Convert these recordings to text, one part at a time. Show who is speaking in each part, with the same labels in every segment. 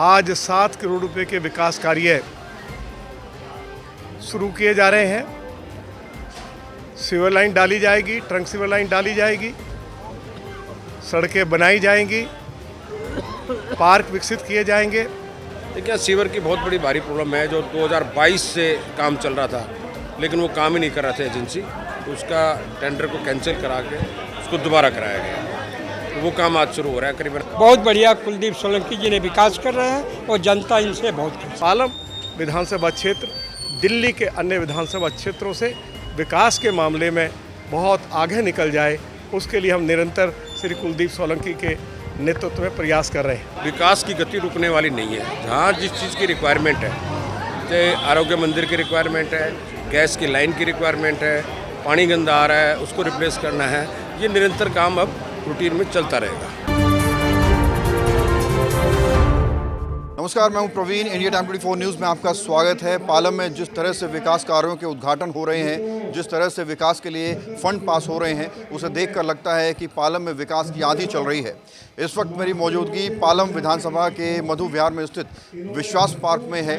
Speaker 1: आज 7 करोड़ रुपए के विकास कार्य शुरू किए जा रहे हैं। सीवर लाइन डाली जाएगी, ट्रंक सीवर लाइन डाली जाएगी, सड़कें बनाई जाएंगी, पार्क विकसित किए जाएंगे।
Speaker 2: देखिए, सीवर की बहुत बड़ी भारी प्रॉब्लम है। जो 2022 से काम चल रहा था लेकिन वो काम ही नहीं कर रहा था एजेंसी, तो उसका टेंडर को कैंसिल करा के उसको दोबारा कराया गया। तो वो काम आज शुरू हो रहा है करीबन।
Speaker 3: बहुत बढ़िया कुलदीप सोलंकी जी ने विकास कर रहे हैं और जनता इनसे बहुत खुश है।
Speaker 1: पालम विधानसभा क्षेत्र दिल्ली के अन्य विधानसभा क्षेत्रों से विकास के मामले में बहुत आगे निकल जाए, उसके लिए हम निरंतर श्री कुलदीप सोलंकी के नेतृत्व में प्रयास कर रहे हैं।
Speaker 2: विकास की गति रुकने वाली नहीं है। जहाँ जिस चीज़ की रिक्वायरमेंट है, चाहे आरोग्य मंदिर की रिक्वायरमेंट है, गैस की लाइन की रिक्वायरमेंट है, पानी गंदा आ रहा है उसको रिप्लेस करना है, ये निरंतर काम अब रूटीन में चलता रहेगा।
Speaker 4: नमस्कार, मैं हूं प्रवीण। इंडिया टाइम 24 न्यूज़ में आपका स्वागत है। पालम में जिस तरह से विकास कार्यों के उद्घाटन हो रहे हैं, जिस तरह से विकास के लिए फंड पास हो रहे हैं, उसे देखकर लगता है कि पालम में विकास की आंधी चल रही है। इस वक्त मेरी मौजूदगी पालम विधानसभा के मधु विहार में स्थित विश्वास पार्क में है,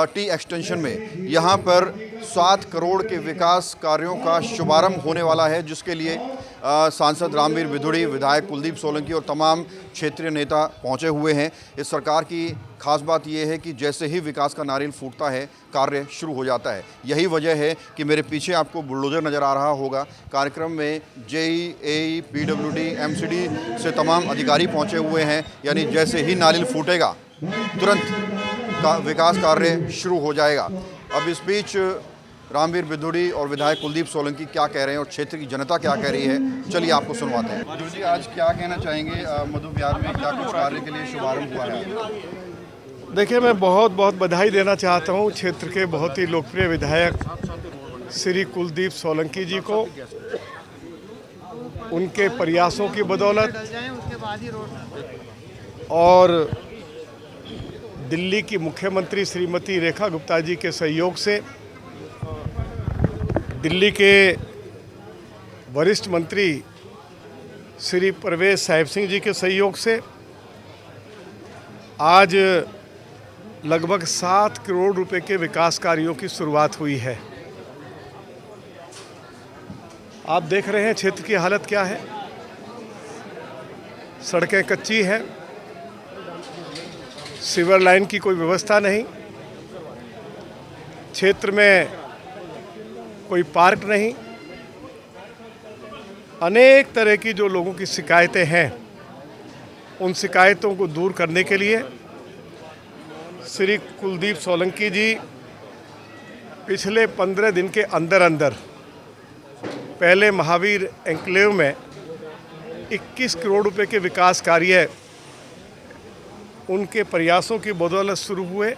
Speaker 4: टी एक्सटेंशन में। यहाँ पर 7 करोड़ के विकास कार्यों का शुभारंभ होने वाला है, जिसके लिए सांसद रामवीर बिधूड़ी, विधायक कुलदीप सोलंकी और तमाम क्षेत्रीय नेता पहुंचे हुए हैं। इस सरकार की खास बात यह है कि जैसे ही विकास का नारियल फूटता है, कार्य शुरू हो जाता है। यही वजह है कि मेरे पीछे आपको बुलडोजर नज़र आ रहा होगा। कार्यक्रम में जेई, एई, पीडब्ल्यूडी, एमसीडी से तमाम अधिकारी पहुंचे हुए हैं। यानी जैसे ही नारियल फूटेगा तुरंत विकास कार्य शुरू हो जाएगा। अब इस बीच रामवीर बिधूड़ी और विधायक कुलदीप सोलंकी क्या कह रहे हैं और क्षेत्र की जनता क्या कह रही है, चलिए आपको सुनवाते हैं। बिधूड़ी जी, आज क्या कहना चाहेंगे? मधु विहार में क्या कुछ कार्य के लिए शुभारंभ हुआ है?
Speaker 1: देखिए, मैं बहुत बहुत बधाई देना चाहता हूँ क्षेत्र के बहुत ही लोकप्रिय विधायक श्री कुलदीप सोलंकी जी को। उनके प्रयासों की बदौलत और दिल्ली की मुख्यमंत्री श्रीमती रेखा गुप्ता जी के सहयोग से, दिल्ली के वरिष्ठ मंत्री श्री परवेज साहिब सिंह जी के सहयोग से आज लगभग 7 करोड़ रुपए के विकास कार्यों की शुरुआत हुई है। आप देख रहे हैं क्षेत्र की हालत क्या है। सड़कें कच्ची हैं, सीवर लाइन की कोई व्यवस्था नहीं, क्षेत्र में कोई पार्क नहीं। अनेक तरह की जो लोगों की शिकायतें हैं, उन शिकायतों को दूर करने के लिए श्री कुलदीप सोलंकी जी पिछले 15 दिन के अंदर अंदर पहले महावीर एन्क्लेव में 21 करोड़ रुपए के विकास कार्य उनके प्रयासों की बदौलत शुरू हुए।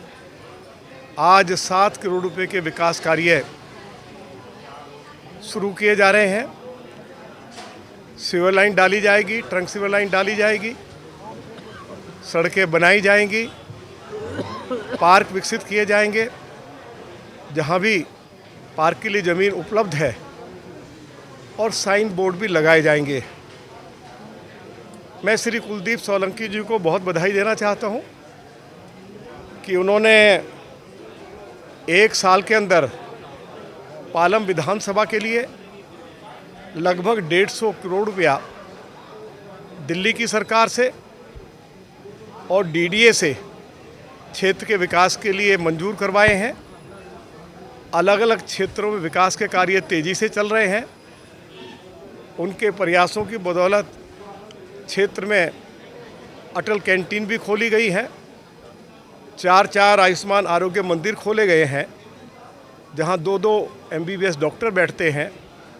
Speaker 1: आज 7 करोड़ रुपए के विकास कार्य शुरू किए जा रहे हैं। सीवर लाइन डाली जाएगी, ट्रंक सीवर लाइन डाली जाएगी, सड़कें बनाई जाएंगी, पार्क विकसित किए जाएंगे। जहां भी पार्क के लिए ज़मीन उपलब्ध है, और साइन बोर्ड भी लगाए जाएंगे। मैं श्री कुलदीप सोलंकी जी को बहुत बधाई देना चाहता हूं कि उन्होंने 1 साल के अंदर पालम विधानसभा के लिए लगभग 150 करोड़ रुपया दिल्ली की सरकार से और डीडीए से क्षेत्र के विकास के लिए मंजूर करवाए हैं। अलग अलग क्षेत्रों में विकास के कार्य तेज़ी से चल रहे हैं। उनके प्रयासों की बदौलत क्षेत्र में अटल कैंटीन भी खोली गई है, 4 आयुष्मान आरोग्य मंदिर खोले गए हैं, जहां 2 MBBS डॉक्टर बैठते हैं,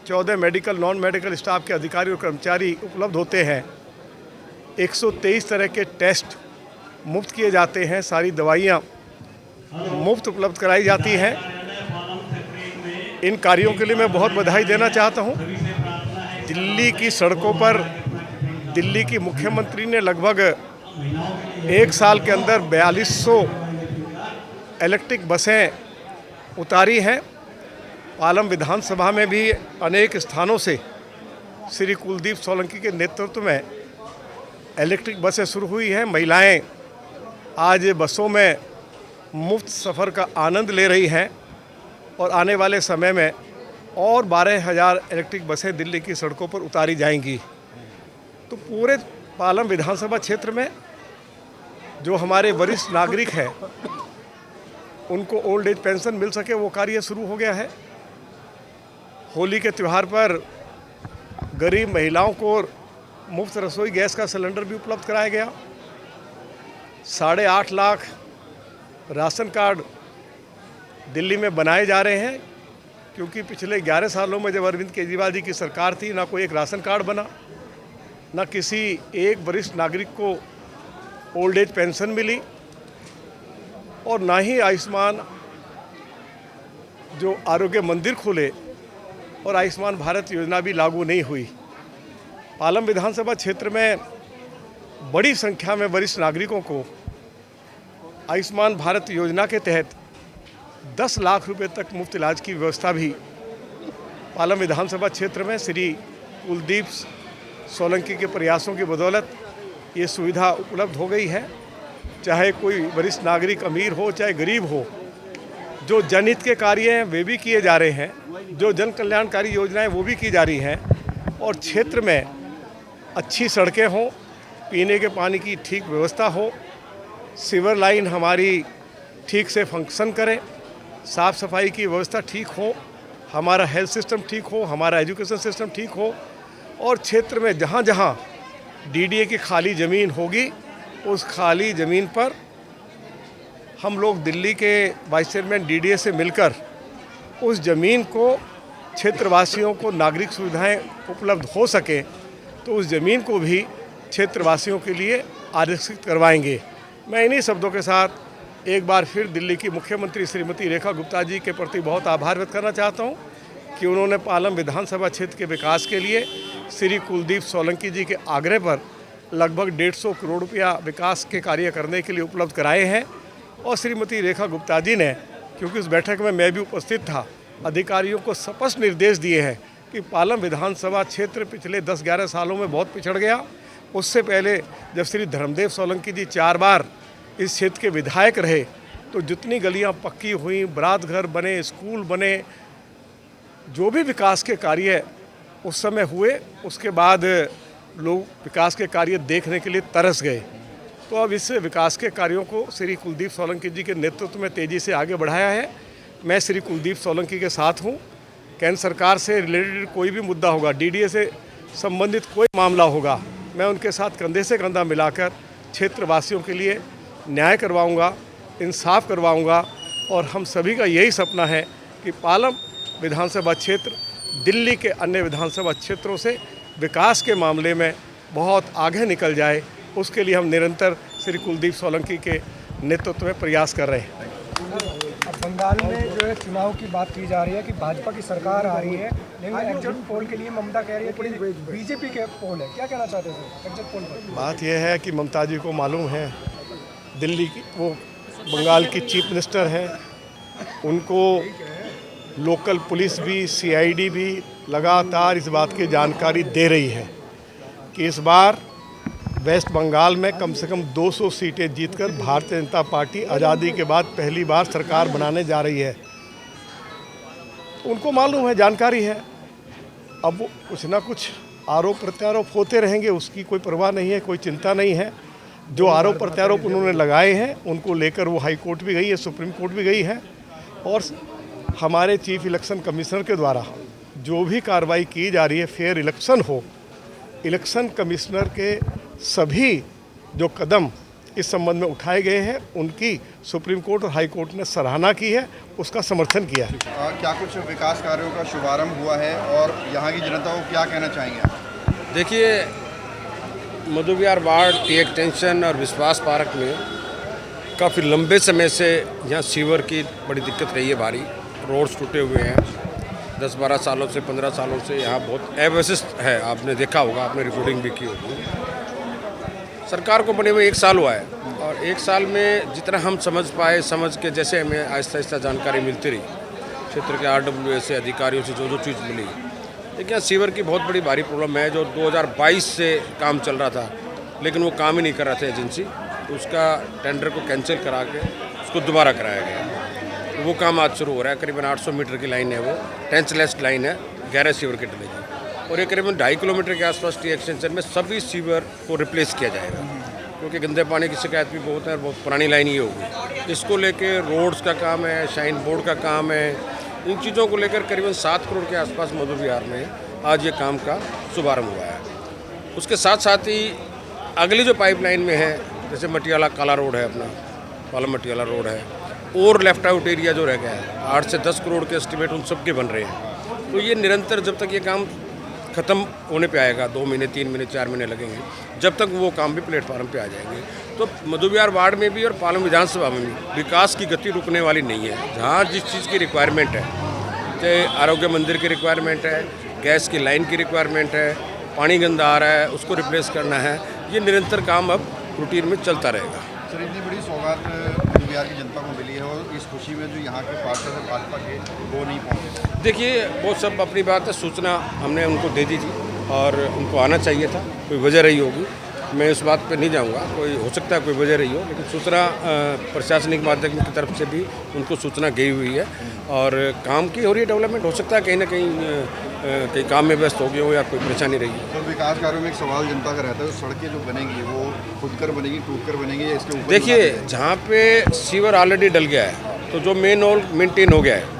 Speaker 1: 14 मेडिकल नॉन मेडिकल स्टाफ के अधिकारी और कर्मचारी उपलब्ध होते हैं, 123 तरह के टेस्ट मुफ्त किए जाते हैं, सारी दवाइयाँ मुफ्त उपलब्ध कराई जाती हैं। इन कार्यों के लिए मैं बहुत बधाई देना चाहता हूँ। दिल्ली की सड़कों पर दिल्ली की मुख्यमंत्री ने लगभग 1 साल के अंदर 4200 इलेक्ट्रिक बसें उतारी हैं। पालम विधानसभा में भी अनेक स्थानों से श्री कुलदीप सोलंकी के नेतृत्व में इलेक्ट्रिक बसें शुरू हुई हैं। महिलाएं आज बसों में मुफ्त सफ़र का आनंद ले रही हैं और आने वाले समय में और 12,000 इलेक्ट्रिक बसें दिल्ली की सड़कों पर उतारी जाएंगी। तो पूरे पालम विधानसभा क्षेत्र में जो हमारे वरिष्ठ नागरिक हैं उनको ओल्ड एज पेंशन मिल सके वो कार्य शुरू हो गया है। होली के त्यौहार पर गरीब महिलाओं को मुफ्त रसोई गैस का सिलेंडर भी उपलब्ध कराया गया। 8.5 लाख राशन कार्ड दिल्ली में बनाए जा रहे हैं, क्योंकि पिछले 11 सालों में जब अरविंद केजरीवाल जी की सरकार थी, ना कोई एक राशन कार्ड बना, ना किसी एक वरिष्ठ नागरिक को ओल्ड एज पेंशन मिली और ना ही आयुष्मान जो आरोग्य मंदिर खुले और आयुष्मान भारत योजना भी लागू नहीं हुई। पालम विधानसभा क्षेत्र में बड़ी संख्या में वरिष्ठ नागरिकों को आयुष्मान भारत योजना के तहत 10 लाख रुपए तक मुफ्त इलाज की व्यवस्था भी पालम विधानसभा क्षेत्र में श्री कुलदीप सोलंकी के प्रयासों की बदौलत ये सुविधा उपलब्ध हो गई है। चाहे कोई वरिष्ठ नागरिक अमीर हो चाहे गरीब हो, जो जनहित के कार्य हैं वे भी किए जा रहे हैं, जो जन कल्याणकारी योजनाएं वो भी की जा रही हैं और क्षेत्र में अच्छी सड़कें हों, पीने के पानी की ठीक व्यवस्था हो, सीवर लाइन हमारी ठीक से फंक्शन करे, साफ़ सफाई की व्यवस्था ठीक हो, हमारा हेल्थ सिस्टम ठीक हो, हमारा एजुकेशन सिस्टम ठीक हो और क्षेत्र में जहाँ जहाँ डीडीए की खाली ज़मीन होगी उस खाली ज़मीन पर हम लोग दिल्ली के वाइस चेयरमैन डीडीए से मिलकर उस ज़मीन को क्षेत्रवासियों को नागरिक सुविधाएं उपलब्ध हो सके तो उस ज़मीन को भी क्षेत्रवासियों के लिए आरक्षित करवाएंगे। मैं इन्हीं शब्दों के साथ एक बार फिर दिल्ली की मुख्यमंत्री श्रीमती रेखा गुप्ता जी के प्रति बहुत आभार व्यक्त करना चाहता हूं कि उन्होंने पालम विधानसभा क्षेत्र के विकास के लिए श्री कुलदीप सोलंकी जी के आग्रह पर लगभग 150 करोड़ रुपया विकास के कार्य करने के लिए उपलब्ध कराए हैं। और श्रीमती रेखा गुप्ता जी ने, क्योंकि उस बैठक में मैं भी उपस्थित था, अधिकारियों को स्पष्ट निर्देश दिए हैं कि पालम विधानसभा क्षेत्र पिछले 10-11 सालों में बहुत पिछड़ गया। उससे पहले जब श्री धर्मदेव सोलंकी जी 4 बार इस क्षेत्र के विधायक रहे तो जितनी गलियां पक्की हुई, बरात घर बने, स्कूल बने, जो भी विकास के कार्य उस समय हुए, उसके बाद लोग विकास के कार्य देखने के लिए तरस गए। तो अब इस विकास के कार्यों को श्री कुलदीप सोलंकी जी के नेतृत्व में तेज़ी से आगे बढ़ाया है। मैं श्री कुलदीप सोलंकी के साथ हूँ। केंद्र सरकार से रिलेटेड कोई भी मुद्दा होगा, डीडीए से संबंधित कोई मामला होगा, मैं उनके साथ कंधे से कंधा मिलाकर क्षेत्रवासियों के लिए न्याय करवाऊँगा, इंसाफ करवाऊँगा और हम सभी का यही सपना है कि पालम विधानसभा क्षेत्र दिल्ली के अन्य विधानसभा क्षेत्रों से विकास के मामले में बहुत आगे निकल जाए। उसके लिए हम निरंतर श्री कुलदीप सोलंकी के नेतृत्व में प्रयास कर रहे हैं।
Speaker 5: अब बंगाल में जो है चुनाव की बात की जा रही है कि भाजपा की सरकार आ रही है, लेकिन एग्जिट पोल के लिए ममता कह रही है कि बीजेपी के पोल है। क्या कहना चाहते हैं एग्जिट पोल पर?
Speaker 1: बात यह है कि ममता जी को मालूम है, दिल्ली की वो बंगाल की चीफ मिनिस्टर हैं, उनको लोकल पुलिस भी, सीआईडी भी लगातार इस बात की जानकारी दे रही है कि इस बार वेस्ट बंगाल में कम से कम 200 सीटें जीतकर भारतीय जनता पार्टी आज़ादी के बाद पहली बार सरकार बनाने जा रही है। उनको मालूम है, जानकारी है। अब वो कुछ ना कुछ आरोप प्रत्यारोप होते रहेंगे, उसकी कोई परवाह नहीं है, कोई चिंता नहीं है। जो आरोप प्रत्यारोप उन्होंने लगाए हैं उनको लेकर वो हाई कोर्ट भी गई है, सुप्रीम कोर्ट भी गई है और हमारे चीफ इलेक्शन कमिश्नर के द्वारा जो भी कार्रवाई की जा रही है, फेयर इलेक्शन हो, इलेक्शन कमिश्नर के सभी जो कदम इस संबंध में उठाए गए हैं उनकी सुप्रीम कोर्ट और हाई कोर्ट ने सराहना की है, उसका समर्थन किया है।
Speaker 4: क्या कुछ विकास कार्यों का शुभारंभ हुआ है और यहाँ की जनता को क्या कहना चाहेंगे आप?
Speaker 2: देखिए, मधु विहार वार्ड टी एक्सटेंशन और विश्वास पार्क में काफ़ी लंबे समय से यहाँ सीवर की बड़ी दिक्कत रही है, भारी रोड्स टूटे हुए हैं। 10-12 सालों से 15 सालों से यहाँ बहुत अव्यवस्थित है, आपने देखा होगा, आपने रिपोर्टिंग भी की होगी। सरकार को बने हुए 1 साल हुआ है और 1 साल में जितना हम समझ पाए, समझ के जैसे हमें आहिस्ता आहिस्ता जानकारी मिलती रही, क्षेत्र के RWA से, अधिकारियों से जो चीज़ मिली, लेकिन यहाँ सीवर की बहुत बड़ी भारी प्रॉब्लम है जो 2022 से काम चल रहा था, लेकिन वो काम ही नहीं कर रहा था एजेंसी। तो उसका टेंडर को कैंसिल करा के उसको दोबारा कराया गया। वो काम आज शुरू हो रहा है। करीबन 800 मीटर की लाइन है, वो टेंचलेस लाइन है, 11 सीवर के डले की, और ये करीबन 2.5 किलोमीटर के आसपास टी एक्सटेंशन में सभी सीवर को रिप्लेस किया जाएगा, क्योंकि गंदे पानी की शिकायत भी बहुत है और बहुत पुरानी लाइन ये होगी। इसको लेके रोड्स का काम है, शाइन बोर्ड का काम है, इन चीज़ों को लेकर करीबन 7 करोड़ के आसपास मधु विहार में आज ये काम का शुभारंभ हुआ है। उसके साथ साथ ही अगली जो पाइपलाइन में है, जैसे मटियाला काला रोड है, अपना पालम मटियाला रोड है, और लेफ्ट आउट एरिया जो रह गया है, 8 से 10 करोड़ के एस्टिमेट उन सब के बन रहे हैं। तो ये निरंतर जब तक ये काम ख़त्म होने पे आएगा, 2 महीने 3 महीने 4 महीने लगेंगे, जब तक वो काम भी प्लेटफार्म पे आ जाएंगे। तो मधु विहार वार्ड में भी और पालम विधानसभा में भी विकास की गति रुकने वाली नहीं है। जहाँ जिस चीज़ की रिक्वायरमेंट है, चाहे आरोग्य मंदिर की रिक्वायरमेंट है, गैस की लाइन की रिक्वायरमेंट है, पानी गंदा आ रहा है, उसको रिप्लेस करना है, ये निरंतर काम अब रूटीन में चलता रहेगा।
Speaker 4: सर, इतनी बड़ी सौगात मधु विहार की जनता को मिली है और इस खुशी में जो यहाँ के पार्षद है भाजपा के, वो नहीं पहुँचे।
Speaker 2: देखिए, वो सब अपनी बात है, सूचना हमने उनको दे दी थी और उनको आना चाहिए था, कोई वजह रही होगी, मैं इस बात पे नहीं जाऊंगा, कोई हो सकता है कोई वजह रही हो, लेकिन सूचना प्रशासनिक माध्यम की तरफ से भी उनको सूचना गई हुई है और काम की हो रही है, डेवलपमेंट। हो सकता है कहीं ना कहीं काम में व्यस्त हो गए हो या कोई परेशानी रही है।
Speaker 4: तो विकास कार्यों में एक सवाल जनता का रहता है, सड़कें जो बनेंगी वो खुदकर बनेगी, टूटकर बनेगी, या इसके ऊपर?
Speaker 2: देखिए, जहाँ पे सीवर ऑलरेडी डल गया है, तो जो मेन होल मेंटेन हो गया है,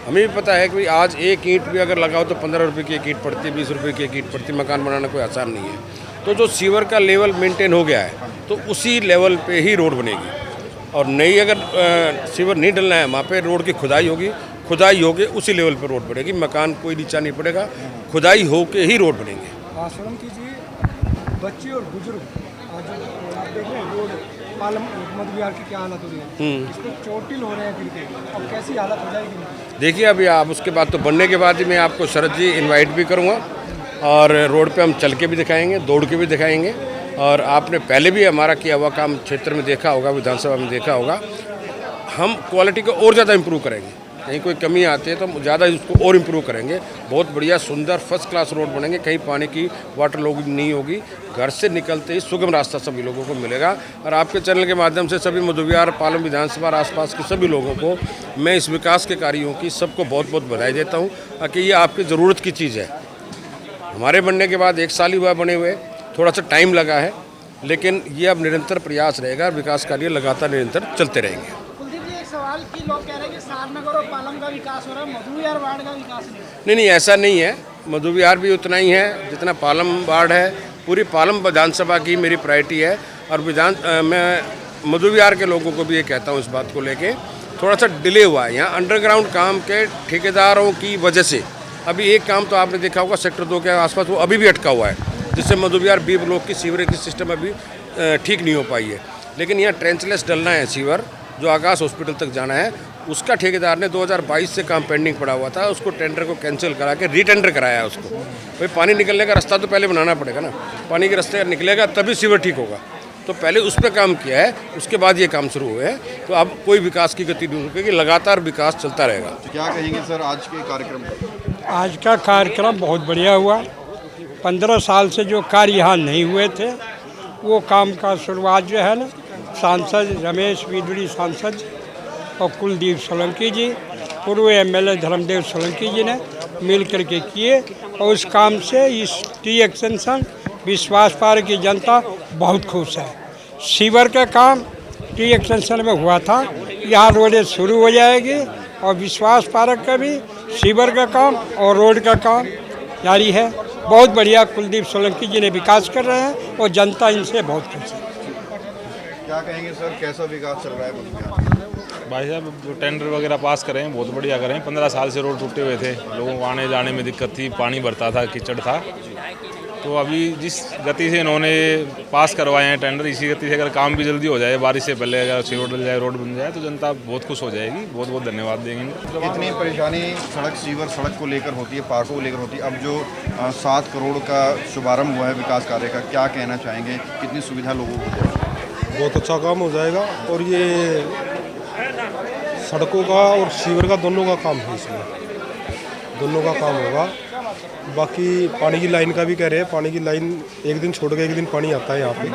Speaker 2: हमें भी पता है कि आज एक ईंट भी अगर लगाओ तो 15 रुपये की एक ईंट पड़ती है, 20 रुपये की एक ईंट पड़ती है। मकान बनाना कोई आसान नहीं है। तो जो सीवर का लेवल मेंटेन हो गया है, तो उसी लेवल पे ही रोड बनेगी, और नई अगर सीवर नहीं डलना है, वहाँ पे रोड की खुदाई होगी, खुदाई होके उसी लेवल पे रोड बनेगी, मकान कोई नीचा नहीं पड़ेगा, खुदाई होके ही रोड बनेंगे।
Speaker 5: सोलंकी जी, बच्चे और बुजुर्ग आज आप देख रहे हैं रोड पालम मधु विहार की क्या हालत हो रही है, इसमें चोटिल हो रहे हैं गिर के, अब कैसी हालत हो जाएगी?
Speaker 2: देखिए, अभी आप उसके बाद तो बनने के बाद ही मैं आपको शरद जी इनवाइट भी करूँगा, और रोड पे हम चल के भी दिखाएंगे, दौड़ के भी दिखाएंगे, और आपने पहले भी हमारा किया हुआ काम क्षेत्र में देखा होगा, विधानसभा में देखा होगा। हम क्वालिटी को और ज़्यादा इम्प्रूव करेंगे, कहीं कोई कमी आती है तो हम ज़्यादा इसको और इम्प्रूव करेंगे। बहुत बढ़िया सुंदर फर्स्ट क्लास रोड बनेंगे, कहीं पानी की वाटर लॉगिंग नहीं होगी, घर से निकलते ही सुगम रास्ता सभी लोगों को मिलेगा। और आपके चैनल के माध्यम से सभी मधु विहार, पालम विधानसभा और आसपास के सभी लोगों को मैं इस विकास के कार्यों की सबको बहुत बहुत बधाई देता हूँ, कि ये आपकी ज़रूरत की चीज़ है। हमारे बनने के बाद 1 साल ही हुआ बने हुए, थोड़ा सा टाइम लगा है, लेकिन ये अब निरंतर प्रयास रहेगा, विकास कार्य लगातार निरंतर चलते रहेंगे।
Speaker 6: कुलदीप जी, एक सवाल कि लोग कह रहे हैं कि सारनगर और पालम का विकास हो रहा है, मधु विहार वार्ड का विकास नहीं।
Speaker 2: नहीं, ऐसा नहीं है। मधु विहार भी उतना ही है जितना पालम वार्ड है। पूरी पालम विधानसभा की मेरी प्रायोरिटी है, और मैं मधु विहार के लोगों को भी ये कहता हूँ, इस बात को लेके थोड़ा सा डिले हुआ है। यहाँ अंडरग्राउंड काम के ठेकेदारों की वजह से अभी एक काम तो आपने देखा होगा सेक्टर 2 के आसपास, वो अभी भी अटका हुआ है, जिससे मधु विहार बी ब्लॉक की सीवरेज की सिस्टम अभी ठीक नहीं हो पाई है। लेकिन यहाँ ट्रेंचलेस डलना है सीवर, जो आकाश हॉस्पिटल तक जाना है, उसका ठेकेदार ने 2022 से काम पेंडिंग पड़ा हुआ था, उसको टेंडर को कैंसिल करा के रीटेंडर कराया है उसको। भाई, पानी निकलने का रास्ता तो पहले बनाना पड़ेगा ना, पानी के रास्ते निकलेगा तभी सीवर ठीक होगा। तो पहले उस पर काम किया है, उसके बाद ये काम शुरू हुए हैं। तो अब कोई विकास की गति नहीं रुकेगी, लगातार विकास चलता रहेगा।
Speaker 4: क्या कहेंगे सर आज के कार्यक्रम पर?
Speaker 3: आज का कार्यक्रम बहुत बढ़िया हुआ। 15 साल से जो कार्य यहाँ नहीं हुए थे, वो काम का शुरुआत जो है ना, सांसद रमेश बिदुड़ी सांसद और कुलदीप सोलंकी जी, पूर्व MLA धर्मदेव सोलंकी जी ने मिल करके किए, और उस काम से इस टी एक्सटेंशन विश्वास पार्क की जनता बहुत खुश है। सीवर का काम टी एक्सटेंशन में हुआ था, यहाँ रोडें शुरू हो जाएगी, और विश्वास पार्क का भी सीवर का काम और रोड का काम जारी है। बहुत बढ़िया कुलदीप सोलंकी जी ने विकास कर रहे हैं, और जनता इनसे बहुत खुश है।
Speaker 4: क्या कहेंगे सर, कैसा विकास चल रहा है मधु विहार?
Speaker 7: भाई साहब, जो टेंडर वगैरह पास करें बहुत बढ़िया करें। 15 साल से रोड टूटे हुए थे, लोगों को आने जाने में दिक्कत थी, पानी भरता था, कीचड़ था। तो अभी जिस गति से इन्होंने पास करवाए हैं टेंडर, इसी गति से अगर काम भी जल्दी हो जाए, बारिश से पहले अगर सीवर डल जाए, रोड बन जाए, तो जनता बहुत खुश हो जाएगी। बहुत बहुत धन्यवाद देंगे।
Speaker 4: इतनी परेशानी सड़क को लेकर होती है, पार्कों को लेकर होती है, अब जो 7 करोड़ का शुभारंभ हुआ है विकास कार्य का, क्या कहना चाहेंगे? कितनी सुविधा लोगों को जाएगी?
Speaker 8: बहुत अच्छा काम हो जाएगा, और ये सड़कों का और सीवर का दोनों का काम है, इसमें दोनों का काम होगा। बाकी पानी की लाइन का भी कह रहे हैं, पानी की लाइन एक दिन छोड़ के एक दिन पानी आता है यहाँ पे,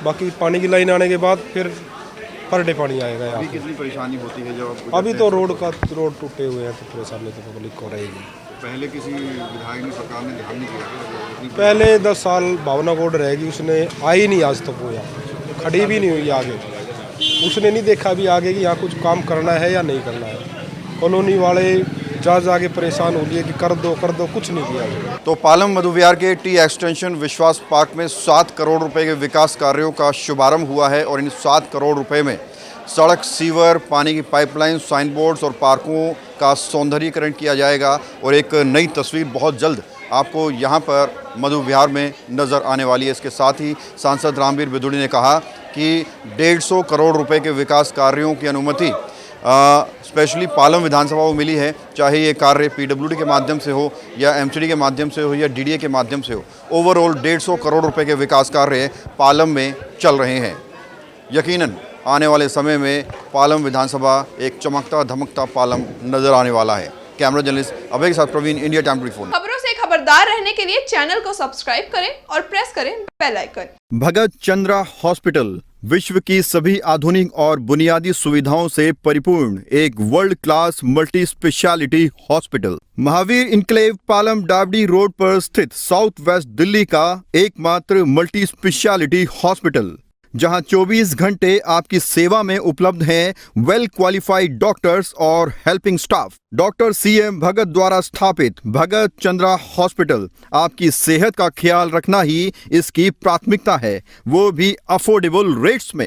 Speaker 8: बाकी पानी की लाइन आने के बाद फिर पर डे पानी आएगा यहाँ
Speaker 4: अभी
Speaker 8: पे।
Speaker 4: कितनी परेशानी होती है जब आप
Speaker 8: अभी तो रोड टूटे हुए हैं तो परेशानी तो पब्लिक को रहेगी।
Speaker 4: पहले किसी विधायक ने सरकार ने ध्यान नहीं दिया?
Speaker 8: पहले 10 साल भावना गोड रहेगी, उसने आई नहीं आज तक, वो यहाँ खड़ी भी नहीं हुई आगे। उसने नहीं देखा भी आगे कि यहाँ कुछ काम करना है या नहीं करना है। कॉलोनी वाले जा जाके परेशान हो लिए कि कर दो कुछ नहीं किया।
Speaker 4: तो पालम मधु विहार के टी एक्सटेंशन विश्वास पार्क में 7 करोड़ रुपए के विकास कार्यों का शुभारंभ हुआ है और इन 7 करोड़ रुपए में सड़क, सीवर, पानी की पाइपलाइन, साइन बोर्ड्स और पार्कों का सौंदर्यीकरण किया जाएगा और एक नई तस्वीर बहुत जल्द आपको यहाँ पर मधु विहार में नज़र आने वाली है। इसके साथ ही सांसद रामवीर बिदुड़ी ने कहा कि 150 करोड़ रुपए के विकास कार्यों की अनुमति स्पेशली पालम विधानसभा को मिली है, चाहे ये कार्य पीडब्ल्यूडी के माध्यम से हो या एमसीडी के माध्यम से हो या डीडीए के माध्यम से हो। ओवरऑल 150 करोड़ रुपए के विकास कार्य पालम में चल रहे हैं। यकीनन आने वाले समय में पालम विधानसभा एक चमकता धमकता पालम नजर आने वाला है। कैमरा जर्नलिस्ट अभय के साथ प्रवीण, इंडिया टाइम 24।
Speaker 9: खबरों से खबरदार रहने के लिए चैनल को सब्सक्राइब करें और प्रेस करें बेल आइकन।
Speaker 4: भगत चंद्रा हॉस्पिटल विश्व की सभी आधुनिक और बुनियादी सुविधाओं से परिपूर्ण एक world class multi speciality hospital, Mahavir enclave, Palam Dabri road पर स्थित साउथ वेस्ट दिल्ली का एकमात्र मल्टी स्पेशलिटी हॉस्पिटल, जहां 24 घंटे आपकी सेवा में उपलब्ध हैं वेल क्वालिफाइड डॉक्टर्स और हेल्पिंग स्टाफ। डॉक्टर CM भगत द्वारा स्थापित भगत चंद्रा हॉस्पिटल आपकी सेहत का ख्याल रखना ही इसकी प्राथमिकता है, वो भी अफोर्डेबल रेट्स में।